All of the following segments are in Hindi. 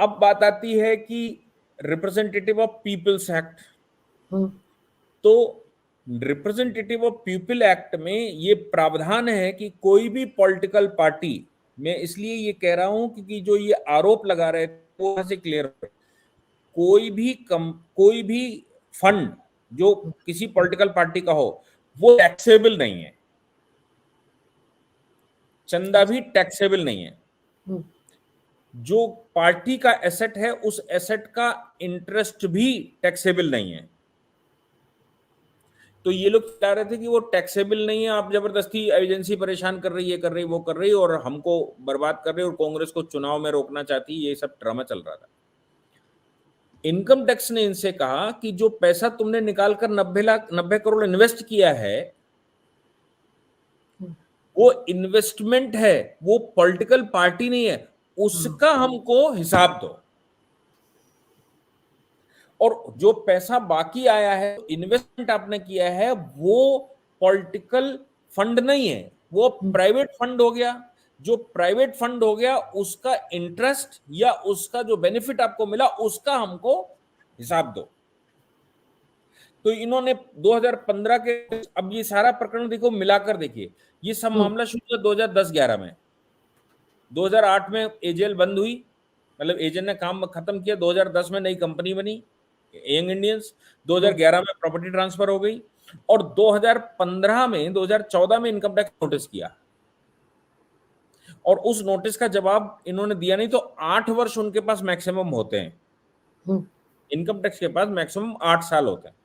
अब बात आती है कि रिप्रेजेंटेटिव ऑफ पीपल्स एक्ट। तो रिप्रेजेंटेटिव ऑफ पीपल एक्ट में ये प्रावधान है कि कोई भी पॉलिटिकल पार्टी, मैं इसलिए ये कह रहा हूं क्योंकि जो ये आरोप लगा रहे थे वो वहां से क्लियर हो, कोई भी फंड जो किसी पॉलिटिकल पार्टी का हो वो टैक्सेबल नहीं है, चंदा भी टैक्सेबल नहीं है। जो पार्टी का एसेट है उस एसेट का इंटरेस्ट भी टैक्सेबल नहीं है। तो ये लोग कह रहे थे कि वो टैक्सेबल नहीं है, आप जबरदस्ती एजेंसी परेशान कर रही है, कर रही वो कर रही और हमको बर्बाद कर रही और कांग्रेस को चुनाव में रोकना चाहती, ये सब ड्रामा चल रहा था। इनकम टैक्स ने इनसे कहा कि जो पैसा तुमने निकालकर 90 करोड़ इन्वेस्ट किया है वो इन्वेस्टमेंट है, वो पॉलिटिकल पार्टी नहीं है, उसका हमको हिसाब दो। और जो पैसा बाकी आया है, इन्वेस्टमेंट आपने किया है, वो पॉलिटिकल फंड नहीं है, वो प्राइवेट फंड हो गया। जो प्राइवेट फंड हो गया उसका इंटरेस्ट या उसका जो बेनिफिट आपको मिला उसका हमको हिसाब दो। तो इन्होंने 2015 के, अब ये सारा प्रकरण देखो मिलाकर देखिए, ये सब मामला शुरू हुआ 2010-11 में। 2008 में एजेएल बंद हुई, मतलब एजेएल ने काम खत्म किया। 2010 में नई कंपनी बनी यंग इंडियंस, 2011 में प्रॉपर्टी ट्रांसफर हो गई और 2015 में 2014 में इनकम टैक्स नोटिस किया और उस नोटिस का जवाब इन्होंने दिया नहीं। तो 8 वर्ष उनके पास मैक्सिमम होते हैं, इनकम टैक्स के पास मैक्सिमम 8 साल होते हैं।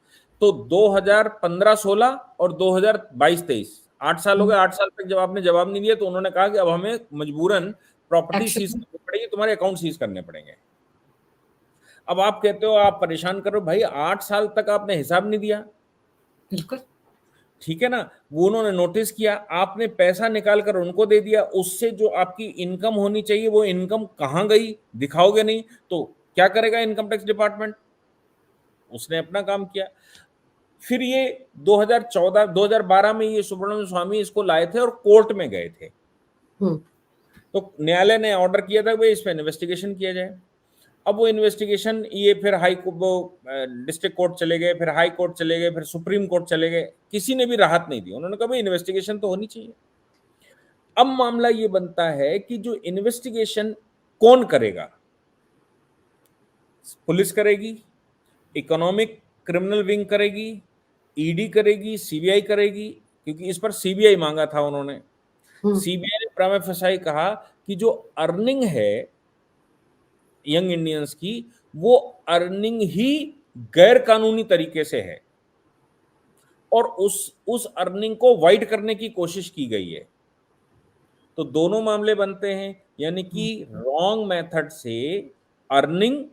तो 2015-16 और 2022-23 8 साल हो गए। 8 साल तक जब आपने जवाब नहीं दिया तो उन्होंने कहा कि अब हमें मजबूरन प्रॉपर्टी सीज करनी पड़ेगी, तुम्हारे अकाउंट सीज करने पड़ेंगे। अब आप कहते हो आप परेशान करो, भाई 8 साल तक आपने हिसाब नहीं दिया, बिल्कुल ठीक है ना। वो उन्होंने नोटिस किया, आपने पैसा निकाल कर उनको दे दिया, उससे जो आपकी इनकम होनी चाहिए वो इनकम कहां गई दिखाओगे नहीं तो क्या करेगा इनकम टैक्स डिपार्टमेंट। उसने अपना काम किया। फिर ये 2012 में ये सुब्रमण्यम स्वामी इसको लाए थे और कोर्ट में गए थे। तो न्यायालय ने ऑर्डर किया था भाई इस पर इन्वेस्टिगेशन किया जाए। अब वो इन्वेस्टिगेशन ये फिर डिस्ट्रिक्ट कोर्ट चले गए, फिर हाई कोर्ट चले गए, फिर सुप्रीम कोर्ट चले गए, किसी ने भी राहत नहीं दी। उन्होंने कहा भाई इन्वेस्टिगेशन तो होनी चाहिए। अब मामला ये बनता है कि जो इन्वेस्टिगेशन कौन करेगा, पुलिस करेगी, इकोनॉमिक क्रिमिनल विंग करेगी, ईडी करेगी, सीबीआई करेगी, क्योंकि इस पर सीबीआई मांगा था उन्होंने। सीबीआई ने प्राइमा फेसाई कहा कि जो अर्निंग है यंग इंडियंस की, वो अर्निंग ही गैर कानूनी तरीके से है और उस अर्निंग को वाइड करने की कोशिश की गई है। तो दोनों मामले बनते हैं, यानी कि रॉन्ग मेथड से अर्निंग,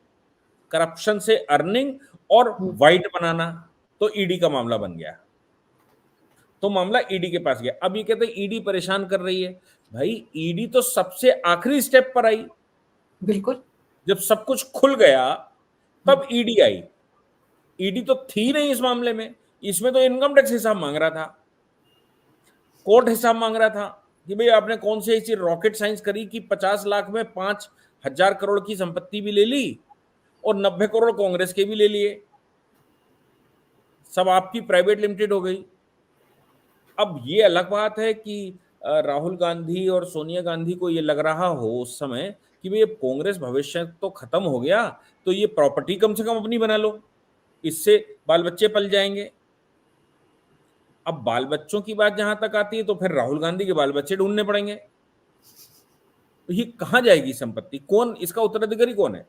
करप्शन से अर्निंग और वाइड बनाना, तो ईडी का मामला बन गया। तो मामला ईडी के पास गया। अब ये कहते हैं ईडी परेशान कर रही है। भाई ईडी तो सबसे आखिरी स्टेप पर आई, बिल्कुल जब सब कुछ खुल गया तब ईडी आई। ईडी तो थी नहीं इस मामले में, इसमें तो इनकम टैक्स हिसाब मांग रहा था, कोर्ट हिसाब मांग रहा था कि भाई आपने कौन सी ऐसी रॉकेट साइंस करी कि 50 लाख में 5,000 करोड़ की संपत्ति भी ले ली और 90 करोड़ कांग्रेस के भी ले लिए, सब आपकी प्राइवेट लिमिटेड हो गई। अब ये अलग बात है कि राहुल गांधी और सोनिया गांधी को ये लग रहा हो उस समय कि भाई अब कांग्रेस भविष्य तो खत्म हो गया, तो ये प्रॉपर्टी कम से कम अपनी बना लो, इससे बाल बच्चे पल जाएंगे। अब बाल बच्चों की बात जहां तक आती है तो फिर राहुल गांधी के बाल बच्चे ढूंढने पड़ेंगे। तो ये कहां जाएगी संपत्ति, कौन इसका उत्तराधिकारी कौन है।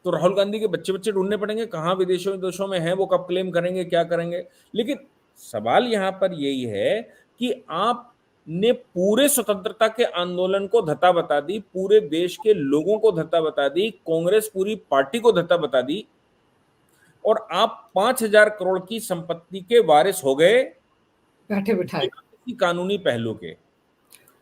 तो राहुल गांधी के बच्चे बच्चे ढूंढने पड़ेंगे, कहां विदेशों देशों में है, वो कब क्लेम करेंगे, क्या करेंगे। लेकिन सवाल यहां पर यही है कि आपने पूरे स्वतंत्रता के आंदोलन को धत्ता बता दी, पूरे देश के लोगों को धत्ता बता दी, कांग्रेस पूरी पार्टी को धत्ता बता दी और आप 5,000 करोड़ की संपत्ति के वारिस हो गए बैठे बिठाए किसी कानूनी पहलू के।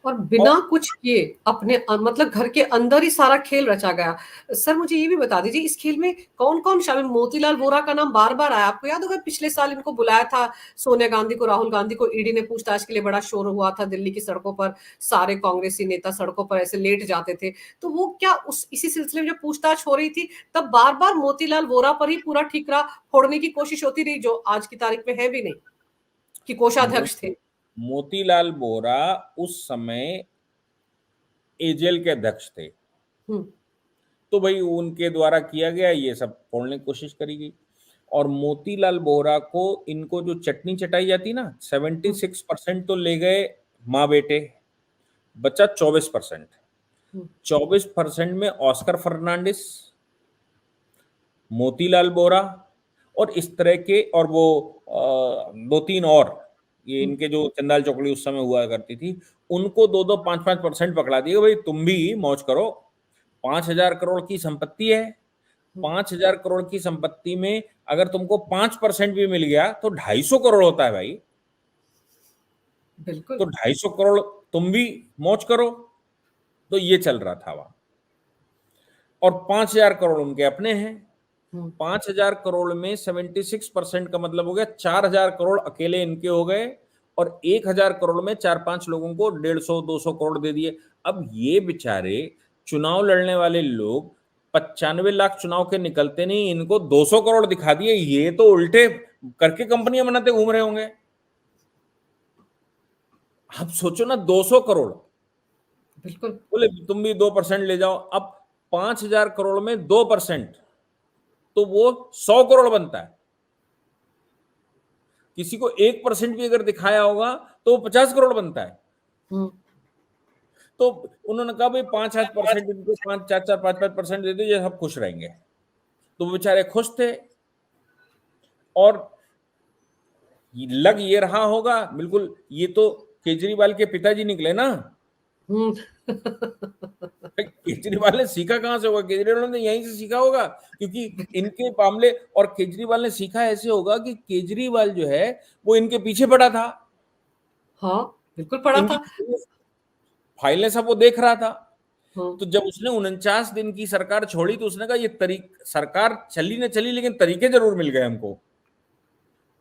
और बिना और कुछ किए अपने मतलब घर के अंदर ही सारा खेल रचा गया। सर मुझे ये भी बता दीजिए इस खेल में कौन-कौन शामिल? मोतीलाल वोरा का नाम बार-बार आया। आपको याद होगा पिछले साल इनको बुलाया था सोनिया गांधी को, राहुल गांधी को ईडी ने पूछताछ के लिए बड़ा शोर हुआ था दिल्ली की सड़कों पर, सारे कांग्रेसी नेता सड़कों पर ऐसे लेट जाते थे। तो वो क्या उस इसी सिलसिले में जब पूछताछ हो रही थी तब बार-बार मोतीलाल वोरा पर ही पूरा ठीकरा फोड़ने की कोशिश होती रही जो आज की तारीख में है भी नहीं, कि कोषाध्यक्ष थे। मोतीलाल वोरा उस समय एजेल के अध्यक्ष थे, हुँ, तो भाई उनके द्वारा किया गया, ये सब फोड़ने की कोशिश करी गई। और मोतीलाल वोरा को, इनको जो चटनी चटाई जाती ना, हुँ, 76% तो ले गए माँ बेटे, बचा 24%। हुँ, 24% में ऑस्कर फर्नांडिस, मोतीलाल वोरा और इस तरह के, और वो दो तीन और, ये हुँ, इनके जो चंदाल चौकड़ी उस समय हुआ करती थी, उनको 2-2 5-5% पकड़ा दिए, भाई तुम भी मौज करो। 5,000 करोड़ की संपत्ति है, हुँ, 5,000 करोड़ की संपत्ति में अगर तुमको 5% भी मिल गया तो 250 करोड़ होता है भाई। बिल्कुल। तो 250 करोड़ तुम भी मौज करो। तो ये चल रहा था वहां। और 5,000 करोड़ उनके अपने हैं। हुँ, 5,000 करोड़ में 76% का मतलब हो गया 4,000 करोड़ अकेले इनके हो गए। और 1,000 करोड़ में 4-5 लोगों को 150-200 करोड़ दे दिए। अब ये बेचारे चुनाव लड़ने वाले लोग 95 लाख चुनाव के निकलते नहीं, इनको 200 करोड़ दिखा दिए, ये तो उल्टे करके कंपनियां बनाते घूम रहे होंगे। आप सोचो ना, 200 करोड़, बिल्कुल। बोले तुम भी 2% ले जाओ। अब 5,000 करोड़ में 2%, तो वो 100 करोड़ बनता है। किसी को 1% भी अगर दिखाया होगा तो वो 50 करोड़ बनता है। हुँ, तो उन्होंने कहा भाई 5-8% इनको, 5-4-5-5% दे दो, ये सब खुश रहेंगे। तो वो बेचारे खुश थे। और लग ये रहा होगा बिल्कुल, ये तो केजरीवाल के पिताजी निकले ना। हुँ। केजरीवाल ने सीखा कहां से होगा? केजरीवाल ने यहीं से सीखा होगा, क्योंकि इनके मामले, और केजरीवाल ने सीखा ऐसे होगा कि केजरीवाल जो है वो इनके पीछे पड़ा था। हाँ, बिल्कुल पड़ा इनकी था। फाइलें सब वो देख रहा था। हाँ, तो जब उसने 49 दिन की सरकार छोड़ी तो उसने कहा ये सरकार चली न चली, लेकिन तरीके जरूर मिल गए हमको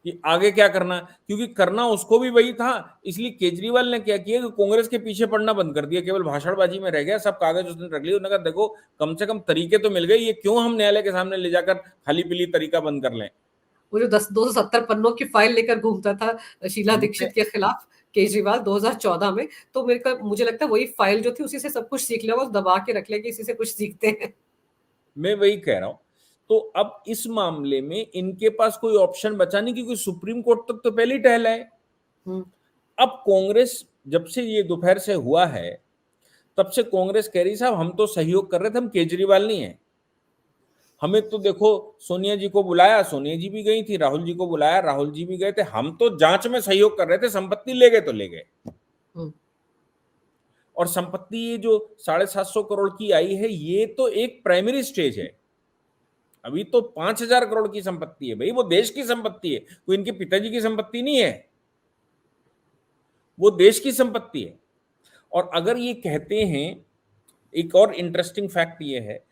कि आगे क्या करना है। क्योंकि करना उसको भी वही था। इसलिए केजरीवाल ने क्या किया कि कांग्रेस के पीछे पड़ना बंद कर दिया, केवल भाषणबाजी में रह गया। सब कागज उसने रख लिए, उसने कहा देखो कम से कम तरीके तो मिल गए, ये क्यों हम न्यायालय के सामने ले जाकर खाली पीली तरीका बंद कर लें। वो जो 10 270 पन्नों की फाइल लेकर घूमता था शीला मैं दीक्षित के खिलाफ केजरीवाल 2014 में, तो मुझे लगता है वही फाइल जो थी उसी से सब कुछ सीख लिया होगा, दबा के रख लिया कि इसी से कुछ सीखते हैं। मैं वही कह रहा हूं। तो अब इस मामले में इनके पास कोई ऑप्शन बचा नहीं, क्योंकि सुप्रीम कोर्ट तक तो पहले ही टहला है। हुँ, अब कांग्रेस, जब से ये दोपहर से हुआ है, तब से कांग्रेस कह रही साहब हम तो सहयोग कर रहे थे, हम केजरीवाल नहीं है। हमें तो देखो सोनिया जी को बुलाया, सोनिया जी भी गई थी, राहुल जी को बुलाया, राहुल जी भी गए थे, हम तो जांच में सहयोग कर रहे थे, संपत्ति ले गए तो ले गए। हुँ, और संपत्ति ये जो 750 करोड़ की आई है, ये तो एक प्राइमरी स्टेज है। अभी तो 5,000 करोड़ की संपत्ति है भाई, वो देश की संपत्ति है, कोई इनके पिताजी की संपत्ति नहीं है, वो देश की संपत्ति है। और अगर ये कहते हैं, एक और इंटरेस्टिंग फैक्ट ये है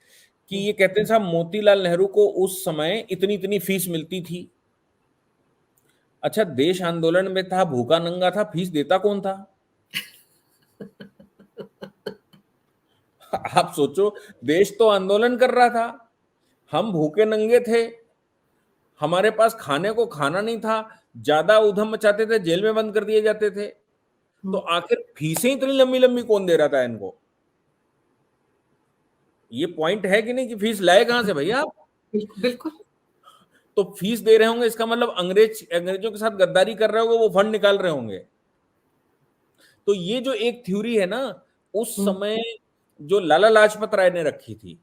कि हुँ। ये कहते हैं साहब मोतीलाल नेहरू को उस समय इतनी इतनी फीस मिलती थी। अच्छा, देश आंदोलन में था, भूखा नंगा था, फीस देता कौन था? आप सोचो, देश तो आंदोलन कर रहा था, हम भूखे नंगे थे, हमारे पास खाने को खाना नहीं था, ज्यादा उधम मचाते थे, जेल में बंद कर दिए जाते थे। तो हुँ, आखिर फीसें इतनी लंबी लंबी कौन दे रहा था इनको? ये पॉइंट है कि नहीं, कि फीस लाए कहां से भैया आप? बिल्कुल। तो फीस दे रहे होंगे, इसका मतलब अंग्रेजों के साथ गद्दारी कर रहे होंगे, वो फंड निकाल रहे होंगे। तो ये जो एक थ्योरी है ना, उस हुँ, समय जो लाला लाजपत राय ने रखी थी,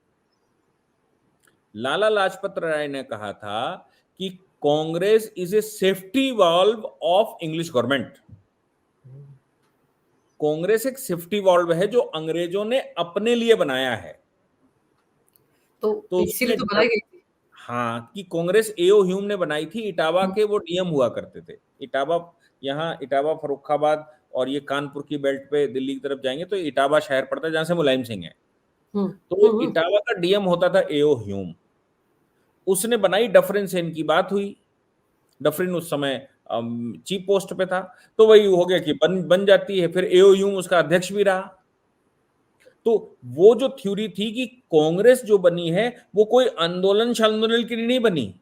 लाला लाजपत राय ने कहा था कि Congress is a safety valve of English government. Congress एक सेफ्टी वाल्व है जो अंग्रेजों ने अपने लिए बनाया है। तो तो इसीलिए उसमें तो बनाई गई थी। हाँ, कि कांग्रेस एओ ह्यूम ने बनाई थी, इटावा हुँ, के वो डीएम हुआ करते थे। इटावा, यहाँ इटावा फर्रुखाबाद और ये कानपुर की बेल्ट पे दिल्ली की तरफ जाएंगे तो इटावा शहर पड़ता है जहां से मुलायम सिंह है। हम्म तो हम्म इटावा का डीएम होता था एओ ह्यूम, उसने बनाई, डफरिन से इनकी बात हुई। डफरिन उस समय चीफ पोस्ट पे था, तो वही हो गया कि बन बन जाती है, फिर एओ ह्यूम उसका अध्यक्ष भी रहा। तो वो जो थ्योरी थी कि कांग्रेस जो बनी है वो कोई आंदोलन शांदोलन के लिए नहीं बनी,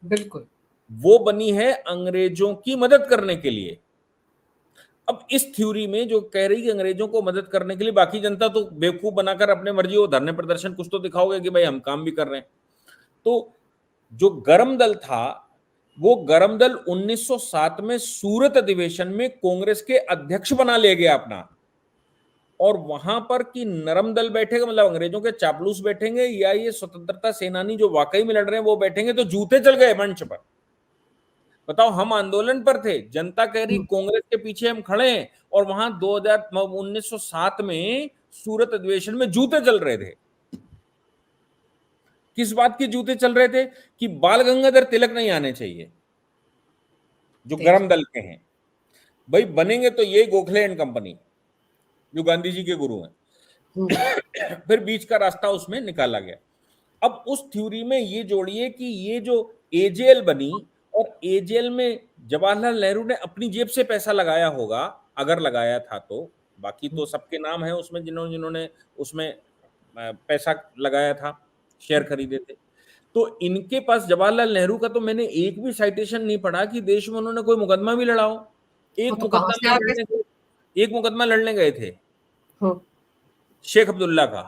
बिल्कुल। वो बनी है अंग्रेजों की मदद करने के लिए। अब इस थ्योरी में जो कह रही कि अंग्रेजों को मदद करने के लिए, बाकी जनता तो बेवकूफ बनाकर अपने मर्जी वो धरने प्रदर्शन कुछ तो दिखाओगे कि भाई हम काम भी कर रहे हैं। तो जो गरम दल था, वो गरम दल 1907 में सूरत अधिवेशन में कांग्रेस के अध्यक्ष बना ले गया अपना, और वहां पर कि नरम दल बैठेगा, मतलब अंग्रेजों के चापलूस बैठेंगे या ये स्वतंत्रता सेनानी जो वाकई में लड़ रहे हैं वो बैठेंगे, तो जूते चल गए मंच पर। बताओ, हम आंदोलन पर थे, जनता कह रही कांग्रेस के पीछे हम खड़े हैं, और वहां 1907 में सूरत अधिवेशन में जूते चल रहे थे। किस बात के जूते चल रहे थे? कि बाल गंगाधर तिलक नहीं आने चाहिए, जो गरम दल के हैं। भाई बनेंगे तो ये गोखले एंड कंपनी जो गांधी जी के गुरु हैं। फिर बीच का रास्ता उसमें निकाला गया। अब उस थ्योरी में ये जोड़िए कि ये जो एजेएल बनी, और एजेएल में जवाहरलाल नेहरू ने अपनी जेब से पैसा लगाया होगा, अगर लगाया था तो। बाकी तो सबके नाम है उसमें जिन्होंने जिन्होंने उसमें पैसा लगाया था, शेयर खरीदे थे। तो इनके पास जवाहरलाल नेहरू का तो मैंने एक भी साइटेशन नहीं पढ़ा कि देश में उन्होंने कोई मुकदमा भी लड़ा हो। हाँ, तो कहाँ से आ गए? एक मुकदमा लड़ने गए थे हाँ, शेख अब्दुल्ला का।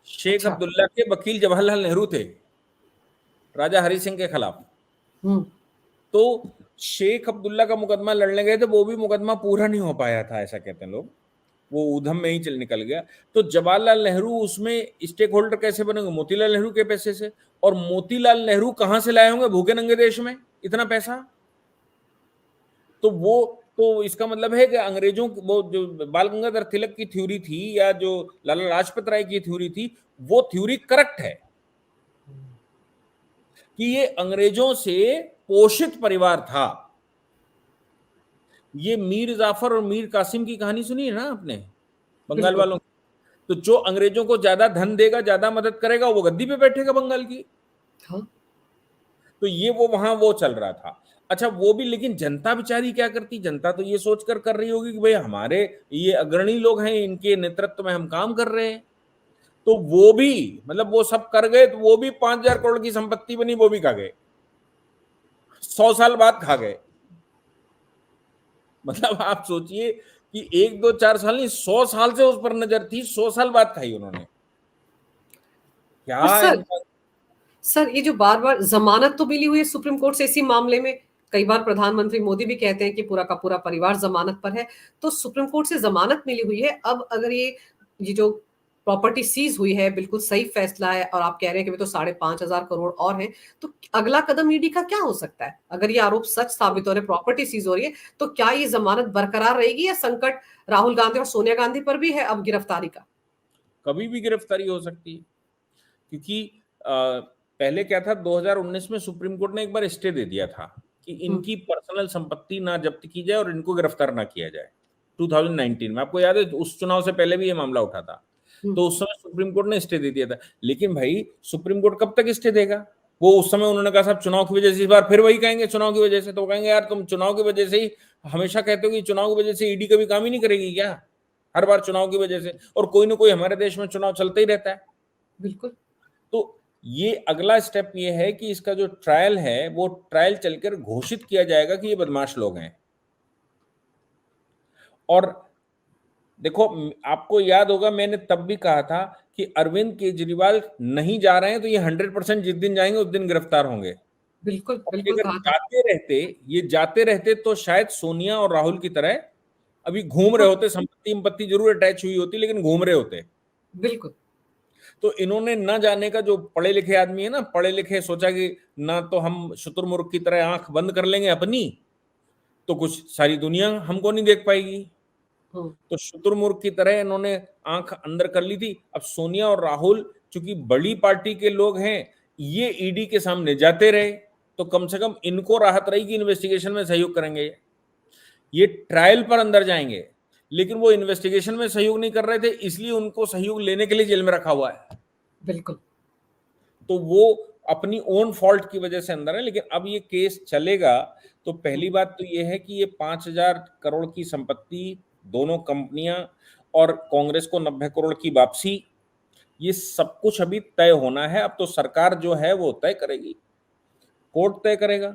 शेख अच्छा। अब्दुल्ला के वकील जवाहरलाल नेहरू थे, राजा हरि सिंह के खिलाफ। हम्म तो शेख अब्दुल्ला का मुकदमा लड़ने गए थे, वो भी मुकदमा पूरा नहीं हो पाया था, ऐसा कहते हैं लोग, वो उधम में ही चल निकल गया। तो जवाहरलाल नेहरू उसमें स्टेक होल्डर कैसे बनेंगे? मोतीलाल नेहरू के पैसे से। और मोतीलाल नेहरू कहां से लाए होंगे भूखे नंगे देश में इतना पैसा? तो वो, तो इसका मतलब है कि अंग्रेजों वो जो बाल गंगाधर तिलक की थ्योरी थी या जो लाला लाजपत राय की थ्योरी थी, वो थ्योरी करेक्ट है कि ये अंग्रेजों से पोषित परिवार था। ये मीर जाफर और मीर कासिम की कहानी सुनी है ना आपने, बंगाल बिल्कुल। वालों की? तो जो अंग्रेजों को ज्यादा धन देगा, ज्यादा मदद करेगा, वो गद्दी पे बैठेगा बंगाल की। हाँ, तो ये वो वहां वो चल रहा था। अच्छा, वो भी, लेकिन जनता बेचारी क्या करती? जनता तो ये सोचकर कर रही होगी कि भाई हमारे ये अग्रणी लोग हैं, इनके नेतृत्व में हम काम कर रहे हैं। तो वो भी, मतलब वो सब कर गए, तो वो भी 5,000 करोड़ की संपत्ति बनी, वो भी खा गए, 100 साल बाद खा गए। मतलब आप सोचिए कि 1 2 4 साल नहीं, 100 साल से उस पर नजर थी, 100 साल बाद खाई उन्होंने। और क्या सर, इनका। ये जो बार बार जमानत तो मिली हुई है सुप्रीम कोर्ट से इसी मामले में, कई बार प्रधानमंत्री मोदी भी कहते हैं कि पूरा का पूरा परिवार जमानत पर है, तो सुप्रीम कोर्ट से जमानत मिली हुई है। अब अगर ये जो प्रॉपर्टी सीज हुई है बिल्कुल सही फैसला है, और आप कह रहे हैं कि वे तो 5,500 करोड़ और हैं, तो अगला कदम ईडी का क्या हो सकता है? अगर ये आरोप सच साबित हो रहे, प्रॉपर्टी सीज हो रही है, तो क्या ये जमानत बरकरार रहेगी, या संकट राहुल गांधी और सोनिया गांधी पर भी है अब गिरफ्तारी का? कभी भी गिरफ्तारी हो सकती है, क्योंकि पहले क्या था, 2019 में सुप्रीम कोर्ट ने एक बार स्टे दे दिया था कि इनकी पर्सनल संपत्ति ना जब्त की जाए और इनको गिरफ्तार ना किया जाए। 2019 में, आपको याद है, उस चुनाव से पहले भी ये मामला उठा था। तो उस समय सुप्रीम कोर्ट ने स्टे दे दिया था। लेकिन भाई सुप्रीम कोर्ट कब तक स्टे देगा? वो उस समय उन्होंने कहा साहब चुनाव की वजह से, इस बार फिर वही कहेंगे चुनाव की वजह से। तो कहेंगे यार तुम चुनाव की वजह से ही हमेशा कहते हो कि चुनाव की वजह से ईडी कभी काम ही नहीं करेगी क्या? हर बार चुनाव की वजह से, और कोई ना कोई हमारे देश में चुनाव चलता ही रहता है। बिल्कुल। तो ये अगला स्टेप ये है कि इसका जो ट्रायल है वो ट्रायल चलकर घोषित किया जाएगा कि ये बदमाश लोग हैं। और देखो, आपको याद होगा मैंने तब भी कहा था कि अरविंद केजरीवाल नहीं जा रहे हैं तो ये 100% जिस दिन जाएंगे उस दिन गिरफ्तार होंगे। बिल्कुल और बिल्कुल अगर कहा था। जाते रहते, ये जाते रहते, तो शायद सोनिया और राहुल की तरह अभी घूम रहे होते, संपत्ति जरूर अटैच हुई होती लेकिन घूम रहे होते। बिल्कुल। तो इन्होंने न जाने का, जो पढ़े लिखे आदमी है ना, पढ़े लिखे, सोचा कि ना तो हम शुतुरमुर्ग की तरह आंख बंद कर लेंगे अपनी, तो कुछ सारी दुनिया हमको नहीं देख पाएगी। तो शुतुरमुर्ग की तरह इन्होंने आंख अंदर कर ली थी। अब सोनिया और राहुल चूंकि बड़ी पार्टी के लोग हैं, ये ईडी के सामने जाते रहे, तो कम से कम इनको राहत रही कि इन्वेस्टिगेशन में सहयोग करेंगे। ये ट्रायल पर अंदर जाएंगे, लेकिन वो इन्वेस्टिगेशन में सहयोग नहीं कर रहे थे, इसलिए उनको सहयोग लेने के लिए जेल में रखा हुआ है। बिल्कुल। तो वो अपनी ओन फॉल्ट की वजह से अंदर है। लेकिन अब ये केस चलेगा, तो पहली बात तो ये है कि ये 5,000 करोड़ की संपत्ति, दोनों कंपनियां और कांग्रेस को 90 करोड़ की वापसी, ये सब कुछ अभी तय होना है। अब तो सरकार जो है वो तय करेगी, कोर्ट तय करेगा।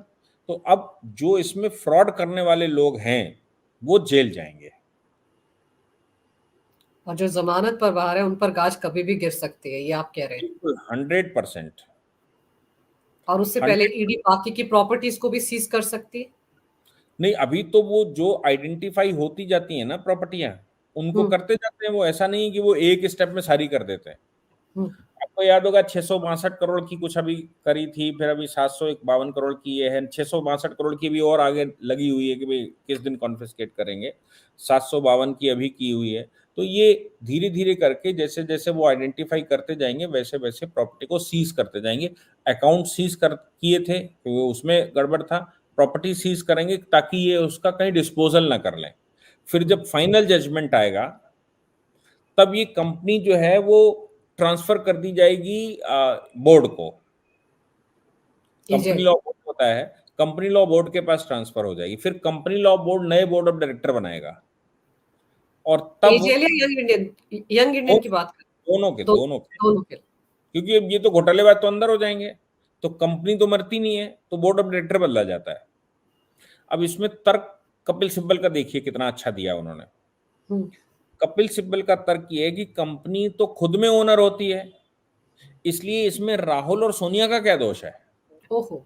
तो अब जो इसमें फ्रॉड करने वाले लोग हैं वो जेल जाएंगे, और जो जमानत पर बाहर है उन पर गाज कभी भी गिर सकती है, ये आप कह रहे हैं। बिल्कुल 100%। और उससे पहले 100। ईडी बाकी की प्रॉपर्टीज को भी सीज कर सकती है। नहीं, अभी तो वो जो आइडेंटिफाई होती जाती है ना प्रॉपर्टियां, उनको हम्म। करते जाते हैं। वो ऐसा नहीं है कि वो एक स्टेप में सारी कर देते हैं। हम्म। आपको याद होगा 662 करोड़ की कुछ अभी करी थी, फिर अभी 752 करोड़ की ये है, 662 करोड़ की भी और आगे लगी हुई है कि भाई किस दिन कॉन्फिस्केट करेंगे। 752 की अभी की हुई है। तो ये धीरे धीरे करके जैसे जैसे वो आइडेंटिफाई करते जाएंगे वैसे वैसे प्रॉपर्टी को सीज करते जाएंगे। अकाउंट सीज कर किए थे क्योंकि उसमें गड़बड़ था, प्रॉपर्टी सीज करेंगे ताकि ये उसका कहीं डिस्पोजल ना कर लें। फिर जब फाइनल जजमेंट आएगा तब ये कंपनी जो है वो ट्रांसफर कर दी जाएगी बोर्ड को। Company EJ. लॉ बोर्ड होता है, कंपनी लॉ बोर्ड के पास ट्रांसफर हो जाएगी। फिर कंपनी लॉ बोर्ड नए बोर्ड ऑफ डायरेक्टर बनाएगा और तब एजेल या यंग इंडियन? यंग इंडियन की बात कर। दोनों के दो, दोनों के, दोनों के। क्योंकि अब ये तो घोटालेबाज तो अंदर हो जाएंगे, तो कंपनी तो मरती नहीं है, तो बोर्ड ऑफ डायरेक्टर बदला जाता है। अब इसमें तर्क कपिल सिब्बल का देखिए कितना अच्छा दिया उन्होंने। हम्म। कपिल सिब्बल का तर्क ये है कि कंपनी तो खुद में ओनर होती है, इसलिए इसमें राहुल और सोनिया का क्या दोष है, ओहो।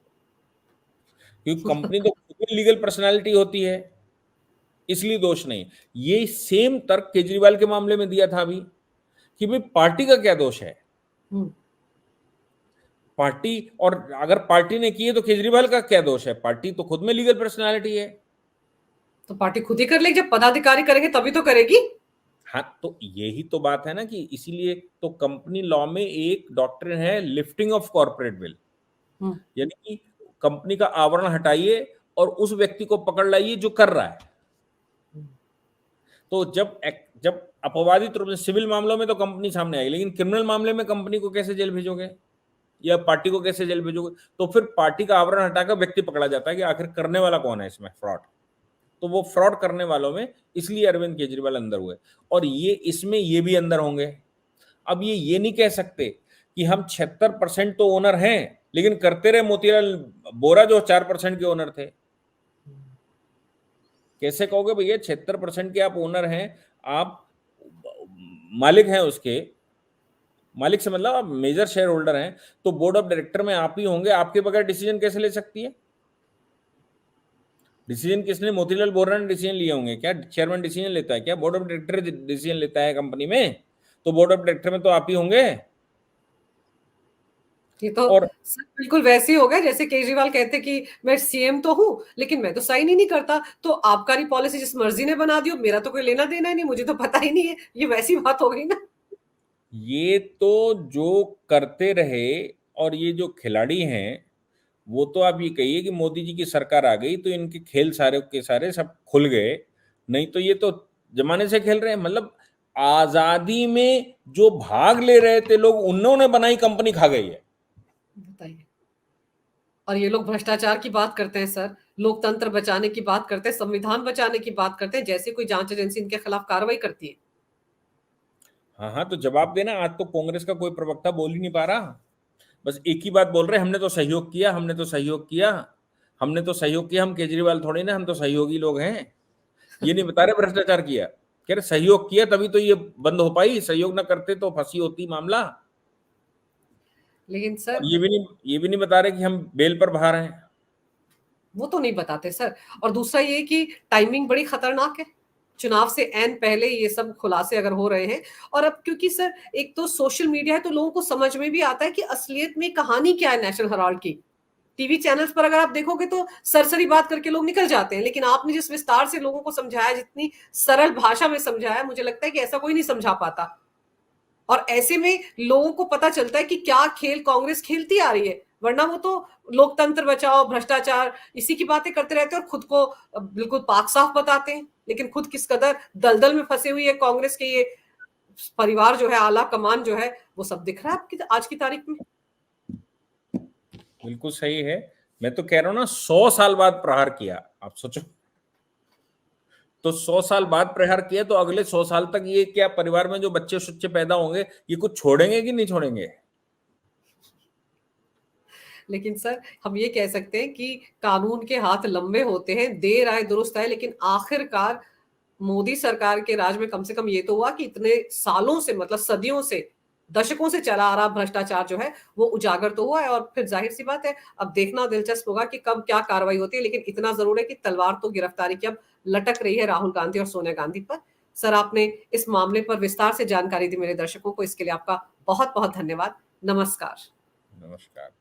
क्योंकि कंपनी तो खुद में लीगल पर्सनालिटी होती है, इसलिए दोष नहीं। ये सेम तर्क केजरीवाल के मामले में दिया था अभी कि भाई पार्टी का क्या दोष है। हम्म। पार्टी, और अगर पार्टी ने किए तो केजरीवाल का क्या दोष है, पार्टी तो खुद में लीगल पर्सनालिटी है। तो पार्टी खुद ही कर लेगी, जब पदाधिकारी करेंगे तभी तो करेगी। हाँ, तो यही तो बात है ना कि इसीलिए तो कंपनी लॉ में एक डॉक्ट्रिन है, लिफ्टिंग ऑफ कॉर्पोरेट विल, हम्म। यानी कि कंपनी का आवरण हटाइए और उस व्यक्ति को पकड़ लाइए जो कर रहा है। तो जब जब अपवादित रूप से सिविल मामलों में तो कंपनी सामने आएगी, लेकिन क्रिमिनल मामले में कंपनी को कैसे जेल भेजोगे या पार्टी को कैसे जेल भेजोगे? तो फिर पार्टी का आवरण हटाकर व्यक्ति पकड़ा जाता है कि आखिर करने वाला कौन है इसमें फ्रॉड। तो वो फ्रॉड करने वालों में इसलिए अरविंद केजरीवाल अंदर हुए, और ये इसमें ये भी अंदर होंगे। अब ये नहीं कह सकते कि हम 76% तो ओनर हैं, लेकिन करते रहे मोतीलाल वोरा जो 4% के ओनर थे। कैसे कहोगे भैया 76% के आप ओनर हैं, आप मालिक हैं उसके, मालिक से मतलब आप मेजर शेयर होल्डर हैं, तो बोर्ड ऑफ डायरेक्टर में आप ही होंगे, आपके बगैर डिसीजन कैसे ले सकती है? डिसीजन किसने, मोतीलाल वोरा ने डिसीजन लिए होंगे क्या? चेयरमैन डिसीजन लेता है क्या? बोर्ड ऑफ डायरेक्टर डिसीजन लेता है कंपनी में, तो बोर्ड ऑफ डायरेक्टर में तो आप ही होंगे। ये तो और सर बिल्कुल वैसे ही हो गया जैसे केजरीवाल कहते कि मैं सीएम तो हूं लेकिन मैं तो साइन ही नहीं करता, तो आबकारी पॉलिसी जिस मर्जी ने बना दी हो, मेरा तो कोई लेना देना ही नहीं, मुझे तो पता ही नहीं है। ये वैसी बात हो गई ना। ये तो जो करते रहे, और ये जो खिलाड़ी हैं वो तो आप ये कहिए कि मोदी जी की सरकार आ गई तो इनके खेल सारे के सारे सब खुल गए, नहीं तो ये तो जमाने से खेल रहे हैं। मतलब आजादी में जो भाग ले रहे थे लोग, उन्होंने बनाई कंपनी खा गई है। बताइए। और ये लोग भ्रष्टाचार की बात करते हैं सर, लोकतंत्र बचाने की बात करते हैं, संविधान बचाने की बात करते हैं, जैसे कोई जांच एजेंसी इनके खिलाफ कार्रवाई करती है। हाँ हाँ, तो जवाब देना। आज तो कांग्रेस का कोई प्रवक्ता बोल ही नहीं पा रहा, बस एक ही बात बोल रहे, हमने तो सहयोग किया, हमने तो सहयोग किया, हमने तो सहयोग किया। हम केजरीवाल थोड़ी ना, हम तो सहयोगी लोग हैं। ये नहीं बता रहे भ्रष्टाचार किया, कह रहे सहयोग किया तभी तो ये बंद हो पाई, सहयोग ना करते तो फंसी होती मामला। लेकिन और सर ये भी नहीं बता रहे कि हम बेल पर बाहर हैं। वो तो नहीं बताते सर। और दूसरा ये कि टाइमिंग बड़ी खतरनाक है, चुनाव से एन पहले ये सब खुलासे अगर हो रहे हैं। और अब क्योंकि सर एक तो सोशल मीडिया है तो लोगों को समझ में भी आता है कि असलियत में कहानी क्या है नेशनल हेराल्ड की। टीवी चैनल्स पर अगर आप देखोगे तो सरसरी बात करके लोग निकल जाते हैं, लेकिन आपने जिस विस्तार से लोगों को समझाया, जितनी सरल भाषा में समझाया, मुझे लगता है कि ऐसा कोई नहीं समझा पाता। और ऐसे में लोगों को पता चलता है कि क्या खेल कांग्रेस खेलती आ रही है। वरना वो तो लोकतंत्र बचाओ, भ्रष्टाचार, इसी की बातें करते रहते हैं और खुद को बिल्कुल पाक साफ बताते हैं, लेकिन खुद किस कदर दलदल में फंसे हुई है कांग्रेस के ये परिवार जो है, आला कमान जो है, वो सब दिख रहा है आपकी आज की तारीख में। बिल्कुल सही है। मैं तो कह रहा हूं ना, 100 साल बाद प्रहार किया, आप सोचो। तो 100 साल बाद प्रहार किया, तो अगले 100 साल तक ये क्या परिवार में जो बच्चे सुच्चे पैदा होंगे, ये कुछ छोड़ेंगे कि नहीं छोड़ेंगे? लेकिन सर हम ये कह सकते हैं कि कानून के हाथ लंबे होते हैं, देर आए दुरुस्त आए, लेकिन आखिरकार मोदी सरकार के राज में कम से कम ये तो हुआ कि इतने सालों से, मतलब सदियों से, दशकों से चला आ रहा भ्रष्टाचार जो है वो उजागर तो हुआ है। और फिर जाहिर सी बात है, अब देखना दिलचस्प होगा कि कब क्या कार्रवाई होती है, लेकिन इतना जरूर है कि तलवार तो गिरफ्तारी की अब लटक रही है राहुल गांधी और सोनिया गांधी पर। सर आपने इस मामले पर विस्तार से जानकारी दी मेरे दर्शकों को, इसके लिए आपका बहुत बहुत धन्यवाद। नमस्कार। नमस्कार।